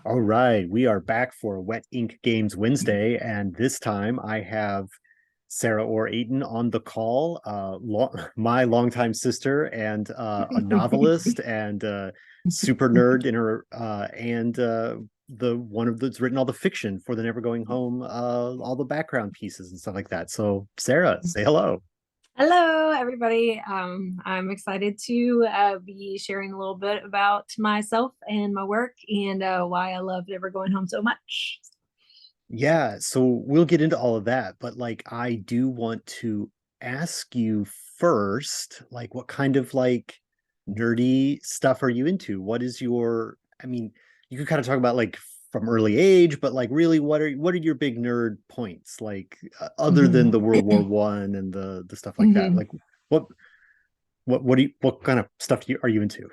All right, we are back for Wet Ink Games Wednesday, and this time I have Sarah Orr Aten on the call, my longtime sister and a novelist and super nerd in her, and the one of that's written all the fiction for the Never Going Home, all the background pieces and stuff like that. So, Sarah, say hello. Hello, everybody. I'm excited to be sharing a little bit about myself and my work and why I love Never Going Home so much. Yeah, so we'll get into all of that, but like I do want to ask you first, like what kind of like nerdy stuff are you into? What is your, I mean, you could kind of talk about like from early age, but like really what are your big nerd points? Like other than Mhm. the World War One and the stuff like that. Mhm. Like what what kind of stuff are you into?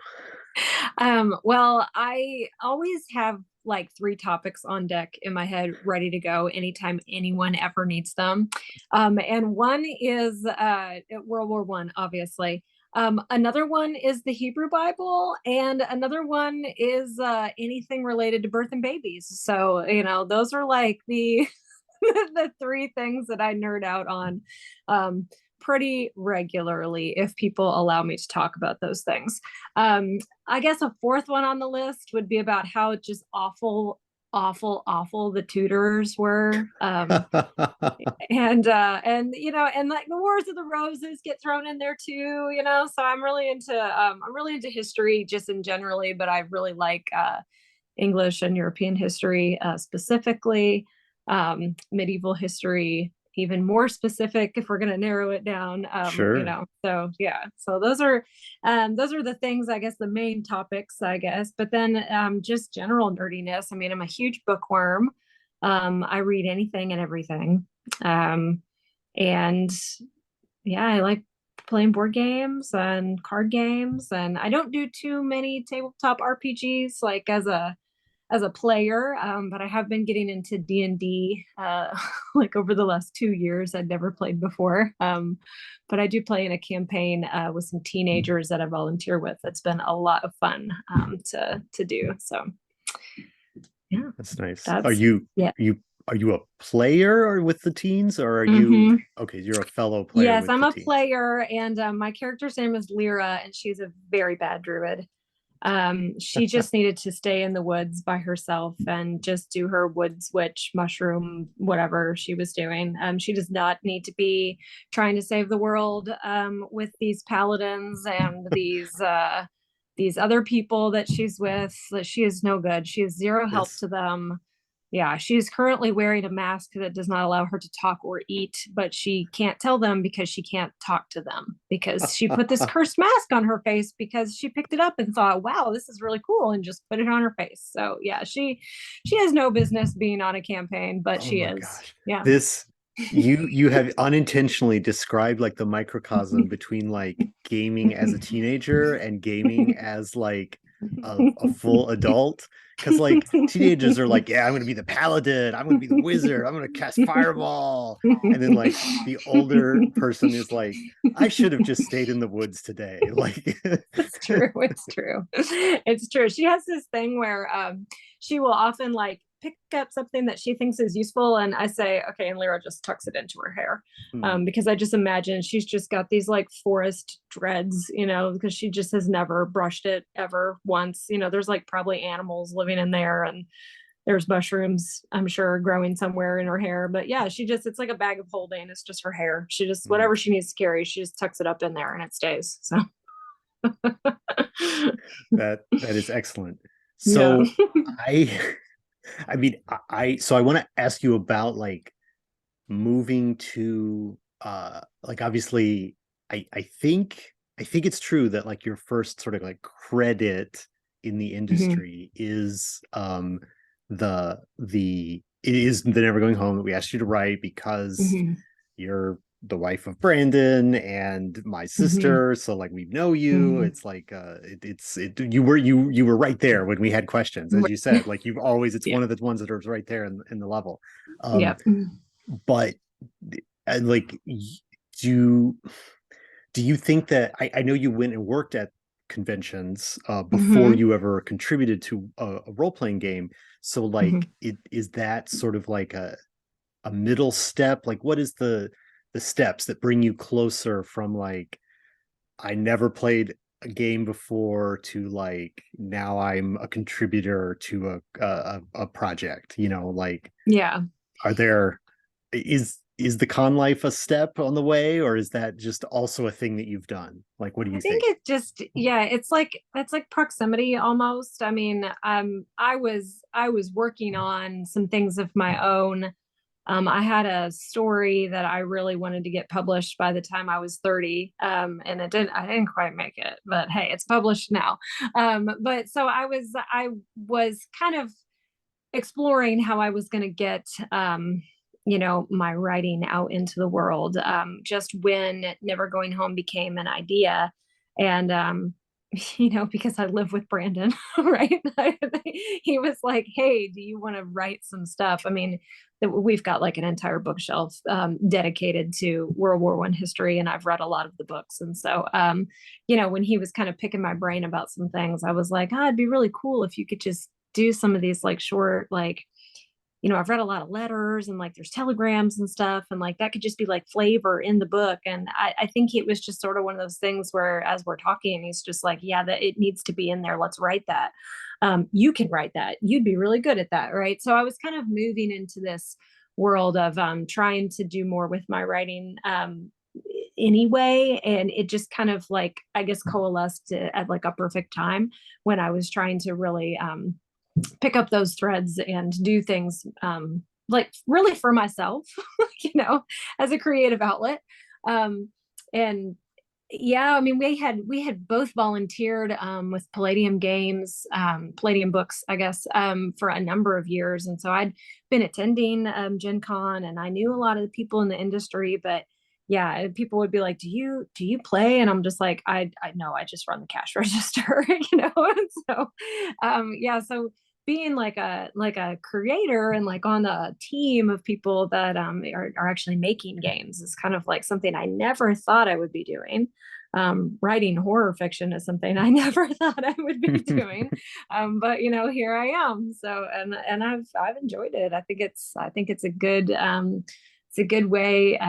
Well, I always have like three topics on deck in my head ready to go anytime anyone ever needs them. And one is World War One, obviously. Another one is the Hebrew Bible, and another one is anything related to birth and babies. So, those are like the the three things that I nerd out on um, pretty regularly if people allow me to talk about those things. I guess a fourth one on the list would be about how just awful the tutors were. And like the Wars of the Roses get thrown in there too. So I'm really into history just in generally, but I really like English and European history specifically, medieval history even more specific if we're going to narrow it down. Sure. So yeah, so those are the things, I guess, the main topics, I guess. But then just general nerdiness. I mean, I'm a huge bookworm. I read anything and everything. Um, and yeah, I like playing board games and card games, and I don't do too many tabletop RPGs like as a player, but I have been getting into D&D like over the last 2 years. I'd never played before, but I do play in a campaign with some teenagers that I volunteer with. It's been a lot of fun to do. So yeah, That's nice. Are that's you yeah. are you are you a player or with the teens, or are you hmm okay? You're a fellow player Yes, with I'm the a teens. player, and my character's name is Lyra, and she's a very bad druid. She just needed to stay in the woods by herself and just do her woods witch mushroom, whatever she was doing. She does not need to be trying to save the world with these paladins and these other people that she's with. She is no good. She is zero help Yes. to them. Yeah, she's currently wearing a mask that does not allow her to talk or eat, but she can't tell them because she can't talk to them because she put this cursed mask on her face because she picked it up and thought, "Wow, this is really cool," and just put it on her face. So, yeah, she has no business being on a campaign, but Oh she my is. gosh. Yeah. This you have unintentionally described like the microcosm between like gaming as a teenager and gaming as like a full adult. Because like teenagers are like, yeah, I'm gonna be the paladin, I'm gonna be the wizard, I'm gonna cast fireball. And then like the older person is like, I should have just stayed in the woods today. Like It's true. It's true. It's true. She has this thing where she will often like pick up something that she thinks is useful, and I say, okay, and Lyra just tucks it into her hair, hmm, because I just imagine she's just got these like forest dreads, because she just has never brushed it ever once. There's like probably animals living in there, and there's mushrooms, I'm sure, growing somewhere in her hair. But yeah, it's like a bag of holding. It's just her hair. She just, hmm. whatever she needs to carry, she just tucks it up in there and it stays. So That is excellent. yeah. So I I mean I want to ask you about like moving to like obviously I think it's true that like your first sort of like credit in the Mhm. industry is the it is the Never Going Home that we asked you to write because Mhm. you're the wife of Brandon and my Mhm. sister, so like we know you. Mhm. It's like you were right there when we had questions, as you said, like you've always, it's Yeah. one of the ones that are right there in the level. um Yeah. but like do do you think that I know you went and worked at conventions before Hmm. you ever contributed to a role-playing game. So Hmm. like it is that sort of like a middle step? Like what is the steps that bring you closer from like I never played a game before to like now I'm a contributor to a project, you know, like Yeah. are there is the con life a step on the way, or is that just also a thing that you've done? Like what do I you think think? it just, yeah, it's like proximity almost. I mean, I was working on some things of my own. I had a story that I really wanted to get published by the time I was 30. And I didn't quite make it, but hey, it's published now. But so I was kind of exploring how I was going to get, my writing out into the world, just when Never Going Home became an idea. And, because I live with Brandon, right? He was like, "Hey, do you want to write some stuff?" I mean, we've got like an entire bookshelf dedicated to World War I history, and I've read a lot of the books. And so, when he was kind of picking my brain about some things, I was like, it'd be really cool if you could just do some of these like short, like, I've read a lot of letters and like there's telegrams and stuff, and like that could just be like flavor in the book. And I think it was just sort of one of those things where as we're talking, he's just like, yeah, that it needs to be in there. Let's write that. You can write that. You'd be really good at that, right? So I was kind of moving into this world of trying to do more with my writing anyway, and it just kind of like I guess coalesced at like a perfect time when I was trying to really pick up those threads and do things like really for myself, you know, as a creative outlet. Um, and yeah, I mean, we had both volunteered with Palladium Games, Palladium Books, I guess, for a number of years, and so I'd been attending Gen Con, and I knew a lot of the people in the industry, but yeah, people would be like, "Do you play?" And I'm just like, "I know, I just run the cash register," And so, yeah, so being like a creator and like on a team of people that are actually making games is kind of like something I never thought I would be doing. Writing horror fiction is something I never thought I would be doing, but here I am. So and I've enjoyed it. I think it's a good way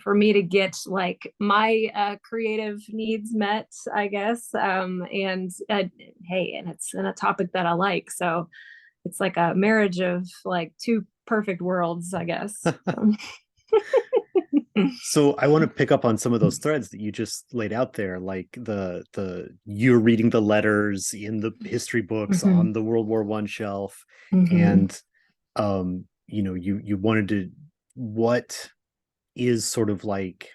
for me to get like my creative needs met, I guess. And hey, and it's in a topic that I like, so it's like a marriage of like two perfect worlds, I guess. So. So I want to pick up on some of those threads that you just laid out there, like the you're reading the letters in the history books Hmm. on the World War I shelf, Hmm. and you wanted to what is sort of like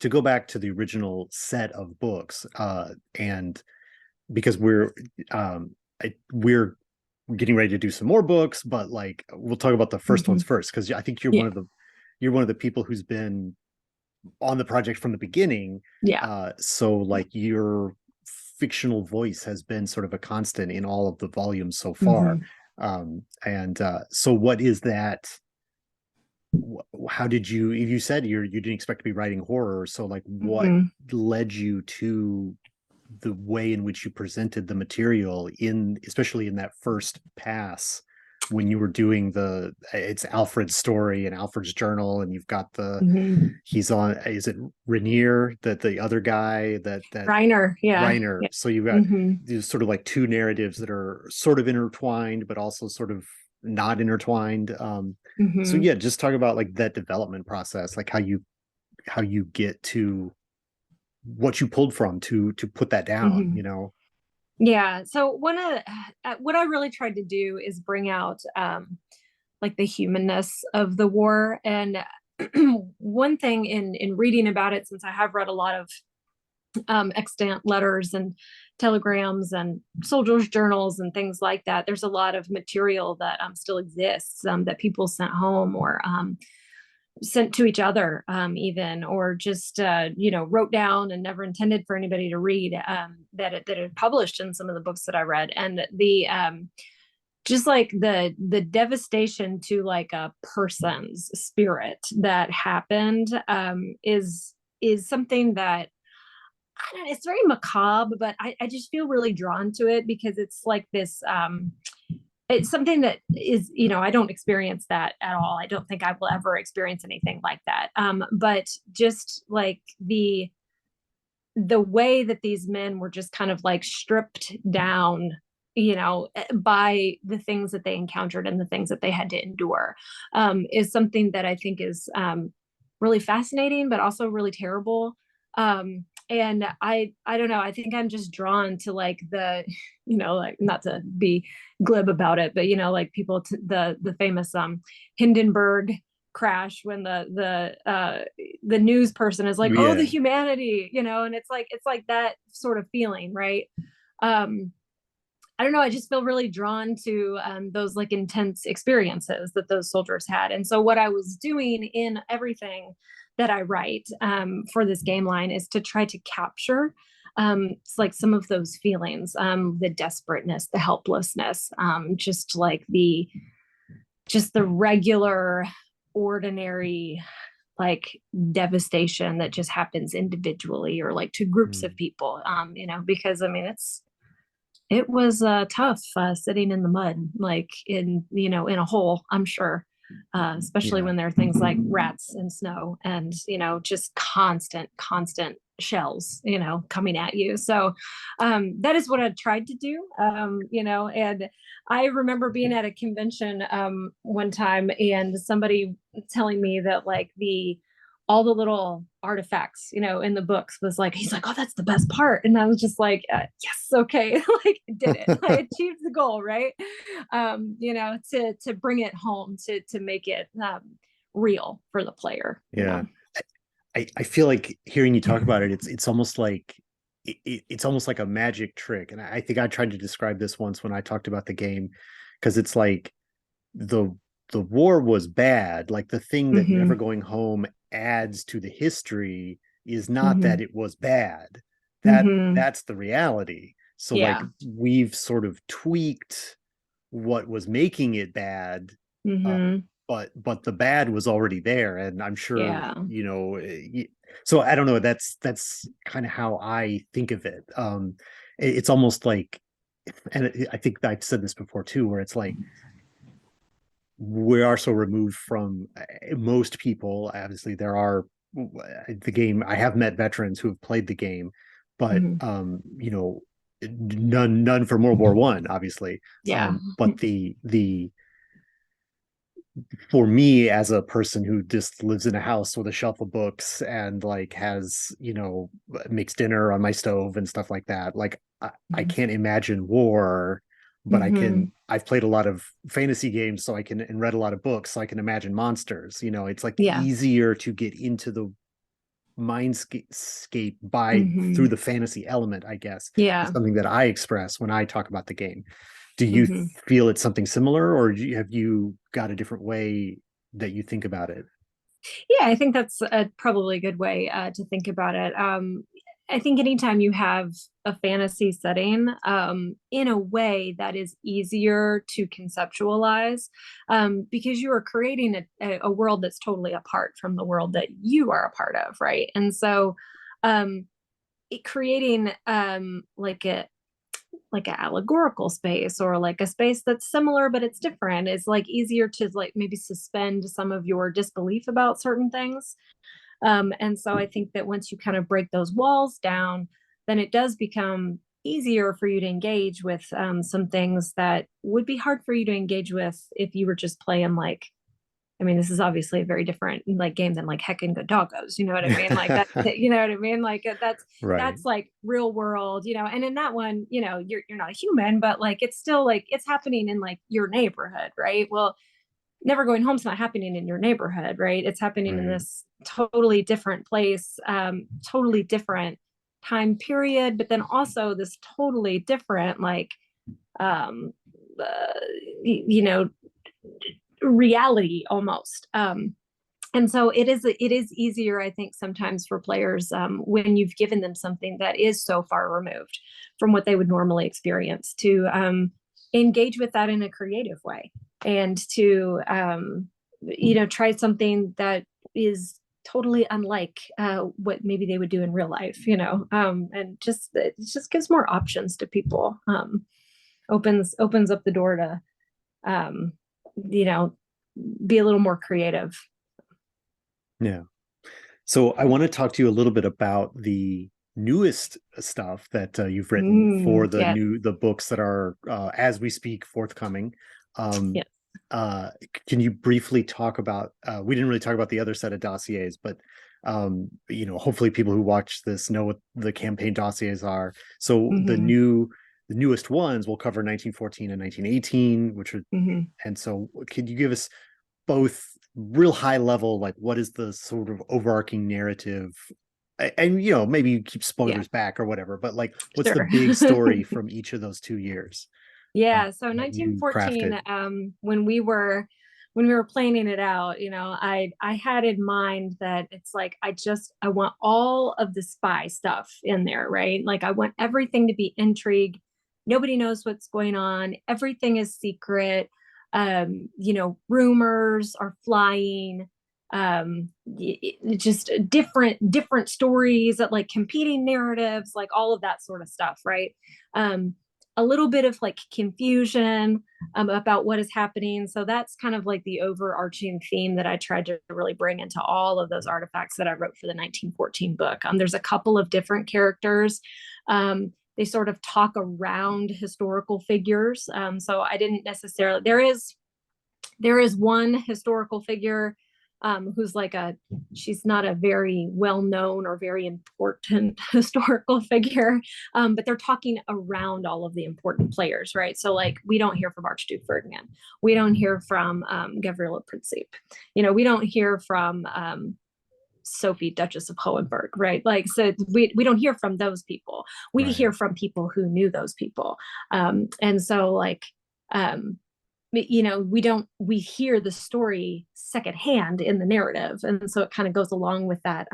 to go back to the original set of books, and because we're getting ready to do some more books, but like we'll talk about the first Hmm. ones first because I think Yeah. you're one of the people who's been on the project from the beginning. Yeah. So like your fictional voice has been sort of a constant in all of the volumes so far. Hmm. And so what is that? How did you said you didn't expect to be writing horror, so like what Hmm. led you to the way in which you presented the material in especially in that first pass when you were doing it's Alfred's story and Alfred's journal, and you've got Hmm. he's on, is it Rainier, that the other guy that Reiner. Yeah. Reiner, Yeah. so you've got Hmm. these sort of like two narratives that are sort of intertwined but also sort of not intertwined. So Hmm. yeah, just talk about like that development process, like how you get to what you pulled from to put that down, Hmm. you know. Yeah. So what I really tried to do is bring out like the humanness of the war. And one thing in reading about it, since I have read a lot of extant letters and telegrams and soldiers' journals and things like that, there's a lot of material that still exists that people sent home or sent to each other, even, or just wrote down and never intended for anybody to read, that had published in some of the books that I read. And the just like the devastation to like a person's spirit that happened is something that it's very macabre, but I just feel really drawn to it because it's like this it's something that is, I don't experience that at all. I don't think I will ever experience anything like that. But just like the way that these men were just kind of like stripped down, by the things that they encountered and the things that they had to endure, is something that I think is really fascinating, but also really terrible. And I don't know. I think I'm just drawn to like like not to be glib about it, but like the famous Hindenburg crash when the news person is like, oh, the Yeah. humanity, and it's like that sort of feeling, right? um I don't know. I just feel really drawn to those like intense experiences that those soldiers had. And so, what I was doing in everything that I write for this game line is to try to capture it's like some of those feelings, the desperateness, the helplessness, just the regular, ordinary, like devastation that just happens individually or like to groups of Mm. people. Because I mean, it was tough sitting in the mud, like in a hole, I'm sure. Especially Yeah. when there are things like rats and snow and just constant shells coming at you. So that is what I tried to do. And I remember being at a convention one time and somebody telling me that like the all the little artifacts, in the books was like, he's like, oh, that's the best part. And I was just like, yes, okay, like did it. I achieved the goal, right? To bring it home, to make it real for the player. Yeah. I feel like hearing you talk about it, it's almost like it's almost like a magic trick. And I think I tried to describe this once when I talked about the game, because it's like the the war was bad. Like the thing that never Mm-hmm. going home adds to the history is not Mm-hmm. that it was bad. Mm-hmm. That's the reality. So like Yeah. we've sort of tweaked what was making it bad, uh, Mm-hmm. but the bad was already there, and I'm sure Yeah. so I don't know, that's kind of how I think of it. It's almost like, and I think I've said this before too, where it's like we are so removed from most people. Obviously there are the game, I have met veterans who have played the game, but Mm-hmm. none from World War I, obviously. Yeah. But the for me, as a person who just lives in a house with a shelf of books and like has, makes dinner on my stove and stuff like that, like I can't imagine war, but Mm-hmm. I've played a lot of fantasy games, so I can, and read a lot of books, so I can imagine monsters. It's like Yeah. easier to get into the mindscape by through Mm-hmm. the fantasy element, I guess, is Yeah. something that I express when I talk about the game. Do you Mm-hmm. feel it's something similar, or have you got a different way that you think about it? Yeah, I think that's probably a good way to think about it. I think anytime you have a fantasy setting, in a way that is easier to conceptualize, because you are creating a world that's totally apart from the world that you are a part of, right? And so, um, creating like an allegorical space or like a space that's similar but it's different is like easier to like maybe suspend some of your disbelief about certain things. And so I think that once you kind of break those walls down, then it does become easier for you to engage with some things that would be hard for you to engage with if you were just playing like, I mean, this is obviously a very different like game than like Heckin' Good Doggos. You know what I mean? Like that. You know what I mean? Like Right. that's like real world. And in that one, you're not a human, but like it's still like it's happening in like your neighborhood, right? Well, Never Going Home's not happening in your neighborhood, right? It's happening in Right. this totally different place, totally different time period, but then also this totally different like um, uh, you know reality almost. And so it is easier, I think, sometimes for players when you've given them something that is so far removed from what they would normally experience to engage with that in a creative way and to try something that is totally unlike what maybe they would do in real life, and just it just gives more options to people. Opens up the door to um, you know, be a little more creative. Yeah. So I want to talk to you a little bit about the newest stuff that you've written for Yeah, the books that are as we speak forthcoming. Um, yeah. uh, can you briefly talk about? We didn't really talk about the other set of dossiers, but hopefully people who watch this know what the campaign dossiers are. So Hmm. the newest ones will cover 1914 and 1918, which are, Hmm. and so could you give us both real high level, like what is the sort of overarching narrative, and maybe you keep Yeah, spoilers back or whatever, but like what's the sure. big story from each of those 2 years Yeah, so that you 1914, crafted? when we were planning it out, I had in mind that it's like I want all of the spy stuff in there, right? Like I want everything to be intrigue. Nobody knows what's going on. Everything is secret. Rumors are flying. Just different stories that like competing narratives, like all of that sort of stuff, right? Um, a little bit of like confusion about what is happening. So that's kind of like the overarching theme that I tried to really bring into all of those artifacts that I wrote for the 1914 book. There's a couple of different characters. They sort of talk around historical figures. So I didn't necessarily, there is one historical figure who's like she's not a very well known or very important historical figure, but they're talking around all of the important players, right? So, like, we don't hear from Archduke Ferdinand. We don't hear from Gavrila Princip. We don't hear from Sophie, Duchess of Hohenberg, right? Like, so we don't hear from those people. We Right. hear from people who knew those people. And so, like, um, we hear the story secondhand in the narrative, and so it kind of goes along with that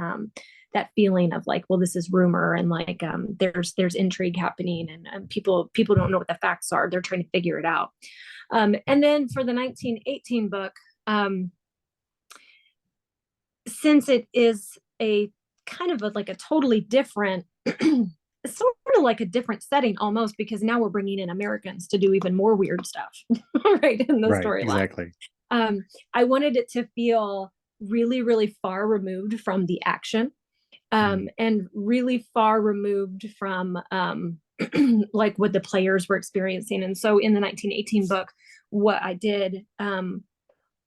feeling of like, well, this is rumor, and like there's intrigue happening, and people don't know what the facts are. They're trying to figure it out. And then for the 1918 book, since it is a kind of like a totally different sort of like a different setting almost, because now we're bringing in Americans to do even more weird stuff, right, in the Right, storyline. exactly. I wanted it to feel really, really far removed from the action, and really far removed from like what the players were experiencing. And so in the 1918 book, what I did,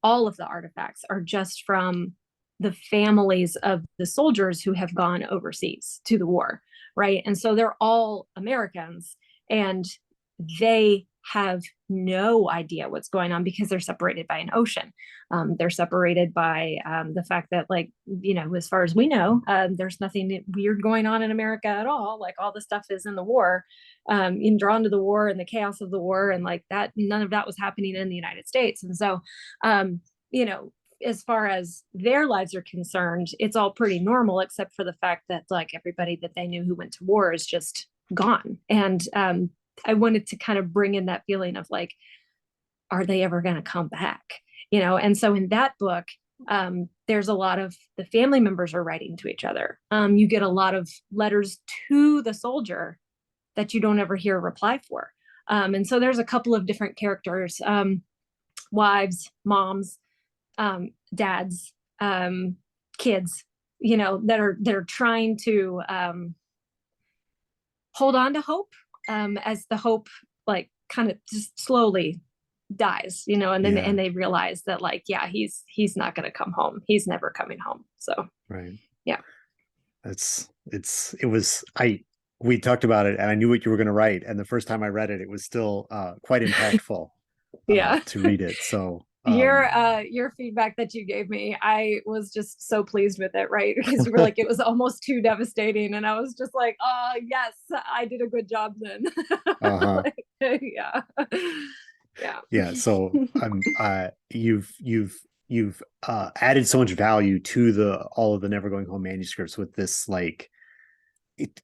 all of the artifacts are just from the families of the soldiers who have gone overseas to the war, right? And so they're all Americans, and they have no idea what's going on because they're separated by an ocean. They're separated by the fact that, like, as far as we know, there's nothing weird going on in America at all. Like, all the stuff is in the war, in drawn to the war and the chaos of the war, and like that, none of that was happening in the United States. And so, you know, as far as their lives are concerned, it's all pretty normal, except for the fact that like everybody that they knew who went to war is just gone. And I wanted to kind of bring in that feeling of like, are they ever going to come back? And so in that book, there's a lot of the family members are writing to each other. You get a lot of letters to the soldier that you don't ever hear a reply for. And so there's a couple of different characters, wives, moms, dads, kids, that are trying to hold on to hope, as the hope like kind of just slowly dies, and then Yeah. and they realize that, like, yeah, he's not going to come home. He's never coming home. So Right. yeah. It was, we talked about it and I knew what you were going to write, and the first time I read it, it was still quite impactful Yeah. to read it. So Your feedback that you gave me, I was just so pleased with it, right? Because you were like, it was almost too devastating, and I was just like, oh yes, I did a good job then. uh-huh. Like, yeah. Yeah. Yeah, so you've added so much value to the all of the Never Going Home manuscripts with this, like, it,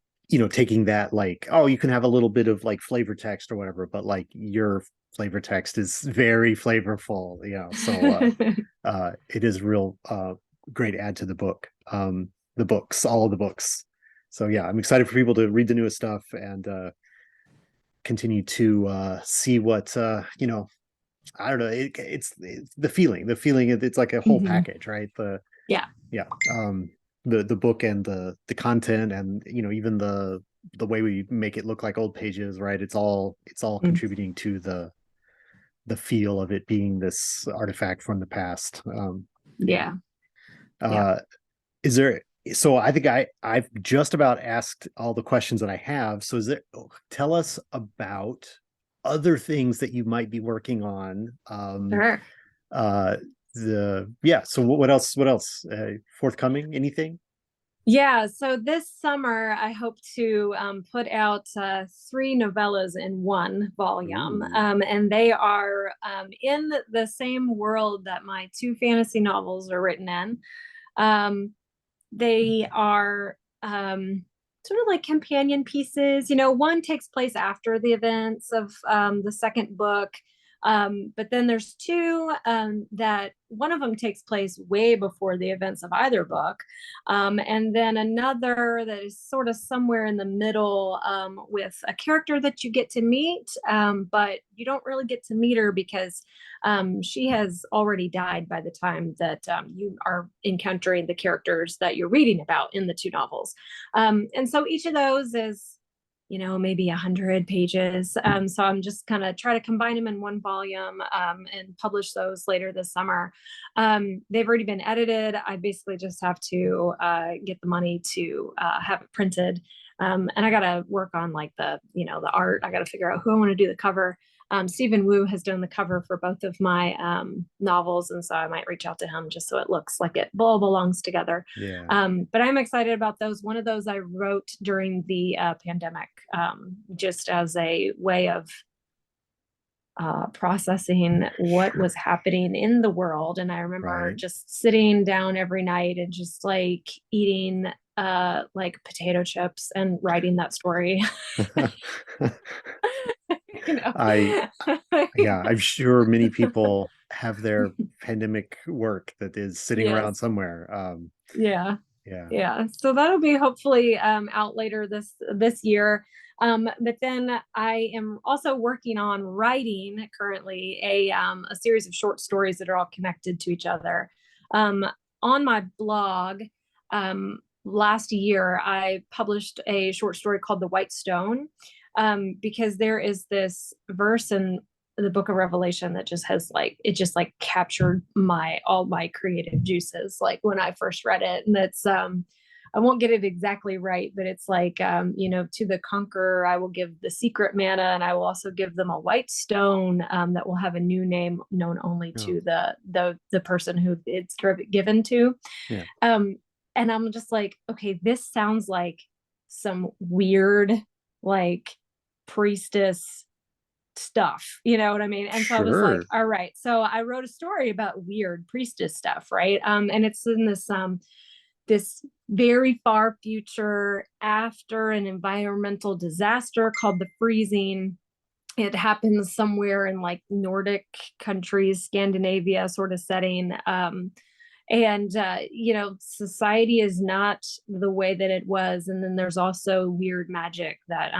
taking that, like, oh, you can have a little bit of like flavor text or whatever, but like your flavor text is very flavorful, so it is real great add to the book. The books, all of the books. So yeah, I'm excited for people to read the newest stuff and continue to see what I don't know. It's the feeling. The feeling. It's like a whole Mhm. package, right? Yeah. Yeah. The book and the content, and even the way we make it look like old pages, right? It's all Mm. contributing to the feel of it being this artifact from the past. Yeah. Yeah. Yeah. Uh, is there? So I think I've just about asked all the questions that I have. So is there? Tell us about other things that you might be working on. Sure. Uh, the yeah. So what else? What else? Forthcoming? Anything? Yeah, so this summer I hope to put out three novellas in one volume, Ooh. and they are in the same world that my two fantasy novels are written in. Um, they are sort of like companion pieces. One takes place after the events of the second book. But then there's two that one of them takes place way before the events of either book. And then another that is sort of somewhere in the middle with a character that you get to meet, but you don't really get to meet her because she has already died by the time that you are encountering the characters that you're reading about in the two novels. And so each of those is, maybe 100 pages. So I'm just kind of try to combine them in one volume and publish those later this summer. They've already been edited. I basically just have to get the money to have it printed. And I got to work on like the art. I got to figure out who I want to do the cover. Stephen Wu has done the cover for both of my novels, and so I might reach out to him just so it looks like it all belongs together. Yeah. But I'm excited about those. One of those I wrote during the pandemic, just as a way of processing what was happening in the world. And I remember Right. just sitting down every night and just like eating like potato chips and writing that story. you know. I yeah, I'm sure many people have their pandemic work that is sitting around Yes. somewhere. Yeah. Yeah. Yeah, so that'll be hopefully out later this year. But then I am also working on writing currently a series of short stories that are all connected to each other. Um, on my blog, last year I published a short story called "The White Stone," because there is this verse in the book of Revelation that just has like it just like captured my all my creative juices like when I first read it. And it's I won't get it exactly right, but it's like to the conqueror I will give the secret manna, and I will also give them a white stone that will have a new name known only Oh, to the person who it's given to. yeah. um and I'm just like, okay, this sounds like some weird like priestess stuff, you know what I mean? And so I was like, Sure. all right. So I wrote a story about weird priestess stuff, right? And it's in this very far future after an environmental disaster called the freezing. It happens somewhere in like Nordic countries, Scandinavia sort of setting. And society is not the way that it was. And then there's also weird magic that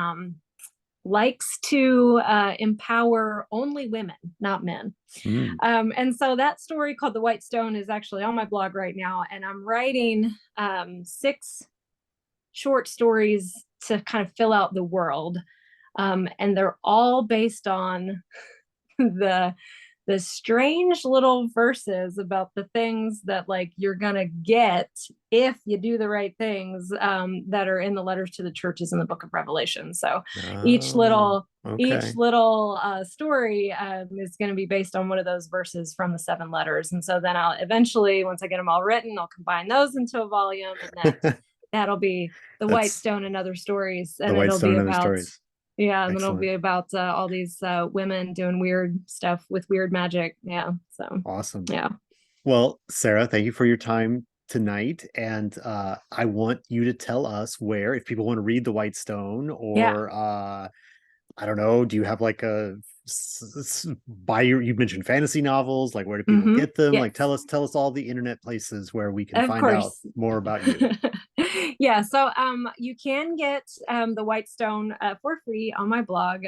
likes to empower only women, not men. Mm. And so that story called The White Stone is actually on my blog right now. And I'm writing six short stories to kind of fill out the world. And they're all based on the the strange little verses about the things that like you're gonna get if you do the right things, that are in the letters to the churches in the book of Revelation. So each Oh, little each okay. little story is going to be based on one of those verses from the seven letters. And so then I'll eventually, once I get them all written, I'll combine those into a volume, and then that'll be the White That's Stone and Other Stories, the and White it'll Stone be and Other about, Stories. yeah, and then it'll Excellent. be about all these women doing weird stuff with weird magic. Yeah. So, Awesome. yeah. Well, Sarah, thank you for your time tonight. And I want you to tell us where, if people want to read The White Stone, Yeah. or I don't know, do you have like buy your, you mentioned fantasy novels, like where do people get them? Like Yes, tell us all the internet places where we can of find out course. more about you. Yeah, so you can get the Whitestone for free on my blog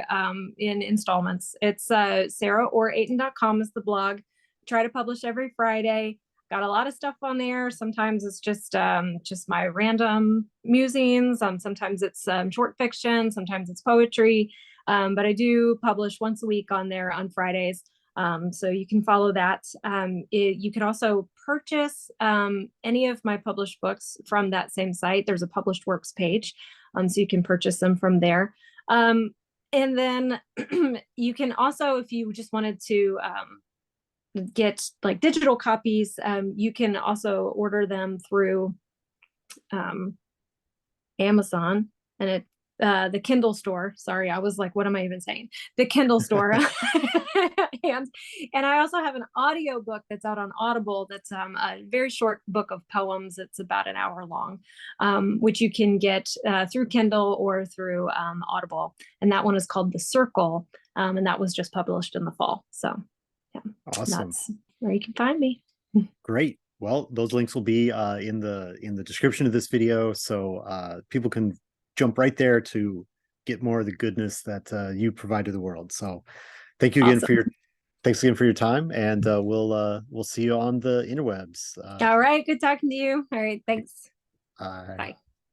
in installments. It's SarahOrrAten.com is the blog. Try to publish every Friday. Got a lot of stuff on there. Sometimes it's just my random musings. Sometimes it's short fiction. Sometimes it's poetry. But I do publish once a week on there on Fridays. So you can follow that. You can also purchase any of my published books from that same site. There's a published works page, so you can purchase them from there. And then you can also, if you just wanted to get like digital copies, you can also order them through um, Amazon, and the Kindle store. Sorry, I was like, what am I even saying? The Kindle store. and and I also have an audio book that's out on Audible. That's a very short book of poems. It's about an hour long, which you can get through Kindle or through Audible. And that one is called The Circle, and that was just published in the fall. So yeah, Awesome. that's where you can find me. Great. Well, those links will be in the description of this video, so people can jump right there to get more of the goodness that you provide to the world. So, thank you again for Awesome. your thanks again for your time, and we'll see you on the interwebs. All right. Good talking to you. All right. Thanks. Uh, Bye.